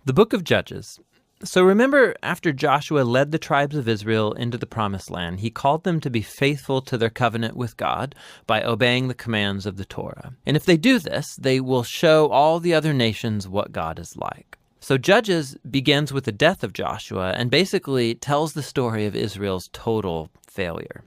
The book of Judges. So remember, after Joshua led the tribes of Israel into the promised land, he called them to be faithful to their covenant with God by obeying the commands of the Torah. And if they do this, they will show all the other nations what God is like. So Judges begins with the death of Joshua and basically tells the story of Israel's total failure.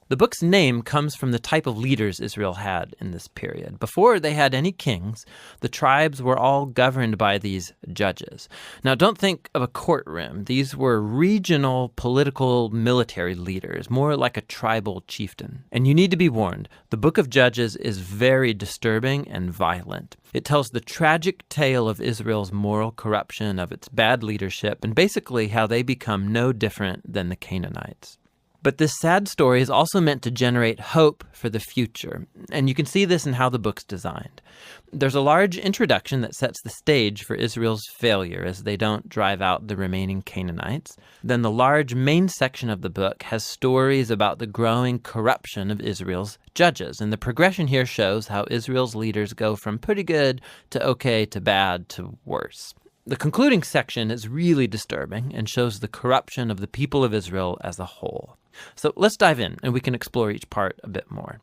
The book's name comes from the type of leaders Israel had in this period. Before they had any kings, the tribes were all governed by these judges. Now, don't think of a courtroom. These were regional political military leaders, more like a tribal chieftain. And you need to be warned, the book of Judges is very disturbing and violent. It tells the tragic tale of Israel's moral corruption, of its bad leadership, and basically how they become no different than the Canaanites. But this sad story is also meant to generate hope for the future, and you can see this in how the book's designed. There's a large introduction that sets the stage for Israel's failure as they don't drive out the remaining Canaanites. Then the large main section of the book has stories about the growing corruption of Israel's judges, and the progression here shows how Israel's leaders go from pretty good to okay to bad to worse. The concluding section is really disturbing and shows the corruption of the people of Israel as a whole. So let's dive in and we can explore each part a bit more.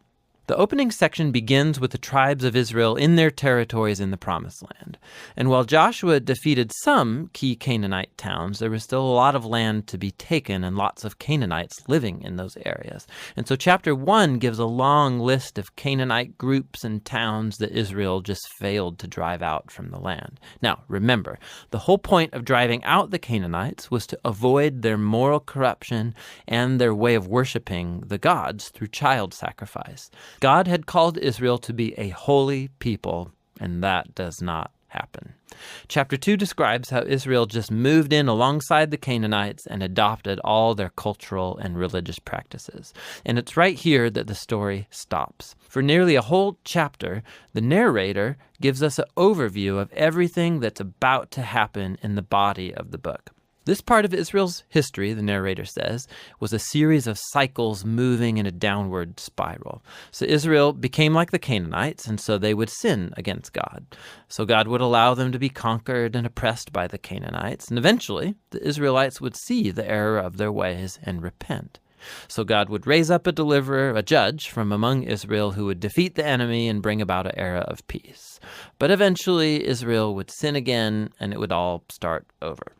The opening section begins with the tribes of Israel in their territories in the Promised Land. And while Joshua defeated some key Canaanite towns, there was still a lot of land to be taken and lots of Canaanites living in those areas. And so chapter 1 gives a long list of Canaanite groups and towns that Israel just failed to drive out from the land. Now, remember, the whole point of driving out the Canaanites was to avoid their moral corruption and their way of worshiping the gods through child sacrifice. God had called Israel to be a holy people, and that does not happen. Chapter 2 describes how Israel just moved in alongside the Canaanites and adopted all their cultural and religious practices. And it's right here that the story stops. For nearly a whole chapter, the narrator gives us an overview of everything that's about to happen in the body of the book. This part of Israel's history, the narrator says, was a series of cycles moving in a downward spiral. So Israel became like the Canaanites, and so they would sin against God. So God would allow them to be conquered and oppressed by the Canaanites, and eventually the Israelites would see the error of their ways and repent. So God would raise up a deliverer, a judge from among Israel who would defeat the enemy and bring about an era of peace. But eventually Israel would sin again, and it would all start over.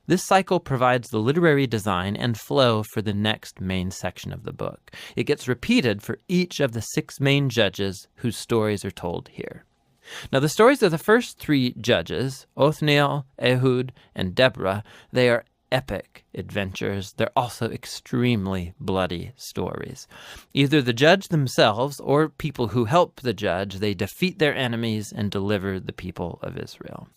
This cycle provides the literary design and flow for the next main section of the book. It gets repeated for each of the 6 main judges whose stories are told here. Now, the stories of the first 3 judges, Othniel, Ehud, and Deborah, they are epic adventures. They're also extremely bloody stories. Either the judge themselves or people who help the judge, they defeat their enemies and deliver the people of Israel.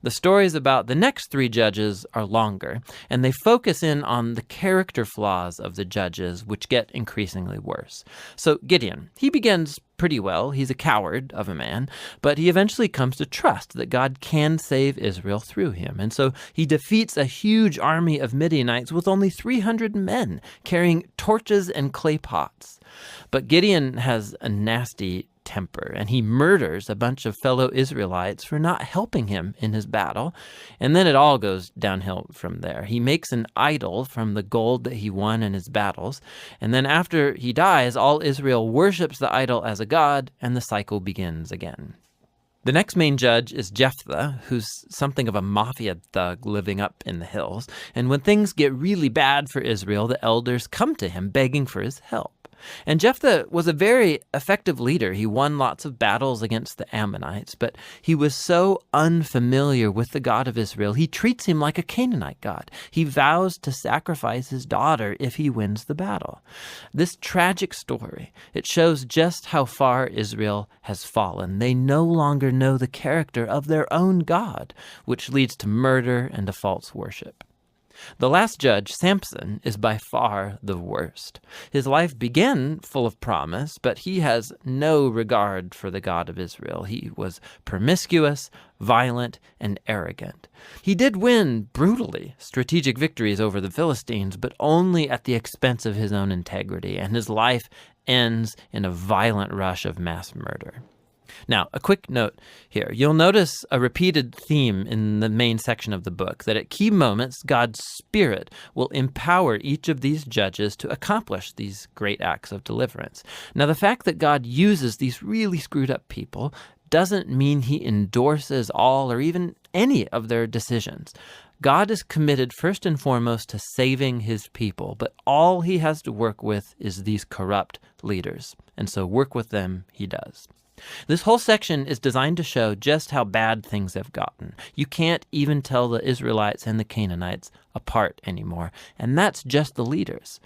The stories about the next 3 judges are longer, and they focus in on the character flaws of the judges, which get increasingly worse. So Gideon, he begins pretty well. He's a coward of a man, but he eventually comes to trust that God can save Israel through him. And so he defeats a huge army of Midianites with only 300 men carrying torches and clay pots. But Gideon has a nasty temper, and he murders a bunch of fellow Israelites for not helping him in his battle. And then it all goes downhill from there. He makes an idol from the gold that he won in his battles. And then after he dies, all Israel worships the idol as a god, and the cycle begins again. The next main judge is Jephthah, who's something of a mafia thug living up in the hills. And when things get really bad for Israel, the elders come to him begging for his help. And Jephthah was a very effective leader. He won lots of battles against the Ammonites, but he was so unfamiliar with the God of Israel, he treats him like a Canaanite god. He vows to sacrifice his daughter if he wins the battle. This tragic story, it shows just how far Israel has fallen. They no longer know the character of their own God, which leads to murder and to false worship. The last judge, Samson, is by far the worst. His life began full of promise, but he has no regard for the God of Israel. He was promiscuous, violent, and arrogant. He did win brutally strategic victories over the Philistines, but only at the expense of his own integrity, and his life ends in a violent rush of mass murder. Now, a quick note here. You'll notice a repeated theme in the main section of the book, that at key moments, God's Spirit will empower each of these judges to accomplish these great acts of deliverance. Now, the fact that God uses these really screwed up people doesn't mean he endorses all or even any of their decisions. God is committed first and foremost to saving his people, but all he has to work with is these corrupt leaders. And so work with them he does. This whole section is designed to show just how bad things have gotten. You can't even tell the Israelites and the Canaanites apart anymore, and that's just the leaders.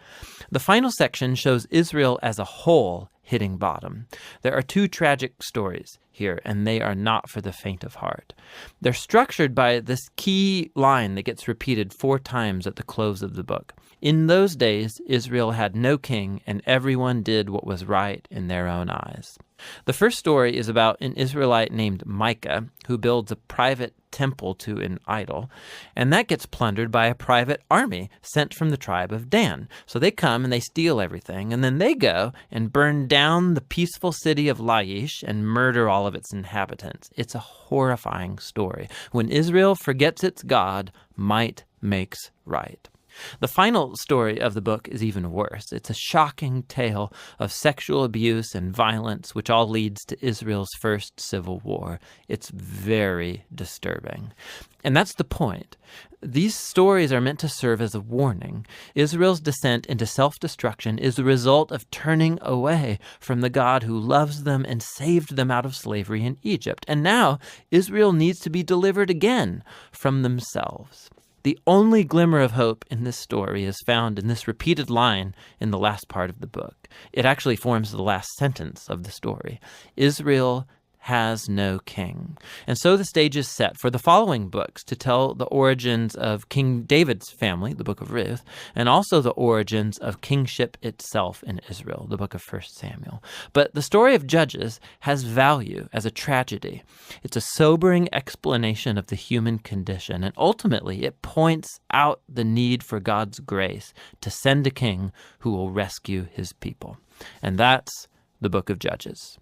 The final section shows Israel as a whole hitting bottom. There are two tragic stories here, and they are not for the faint of heart. They're structured by this key line that gets repeated 4 times at the close of the book. In those days, Israel had no king, and everyone did what was right in their own eyes. The first story is about an Israelite named Micah who builds a private temple to an idol, and that gets plundered by a private army sent from the tribe of Dan. So they come and they steal everything, and then they go and burn down the peaceful city of Laish and murder all of its inhabitants. It's a horrifying story. When Israel forgets its God, might makes right. The final story of the book is even worse. It's a shocking tale of sexual abuse and violence, which all leads to Israel's first civil war. It's very disturbing. And that's the point. These stories are meant to serve as a warning. Israel's descent into self-destruction is the result of turning away from the God who loves them and saved them out of slavery in Egypt. And now Israel needs to be delivered again from themselves. The only glimmer of hope in this story is found in this repeated line in the last part of the book. It actually forms the last sentence of the story. Israel has no king. And so the stage is set for the following books to tell the origins of King David's family, the book of Ruth, and also the origins of kingship itself in Israel, the book of 1 Samuel. But the story of Judges has value as a tragedy. It's a sobering explanation of the human condition, and ultimately it points out the need for God's grace to send a king who will rescue his people. And that's the book of Judges.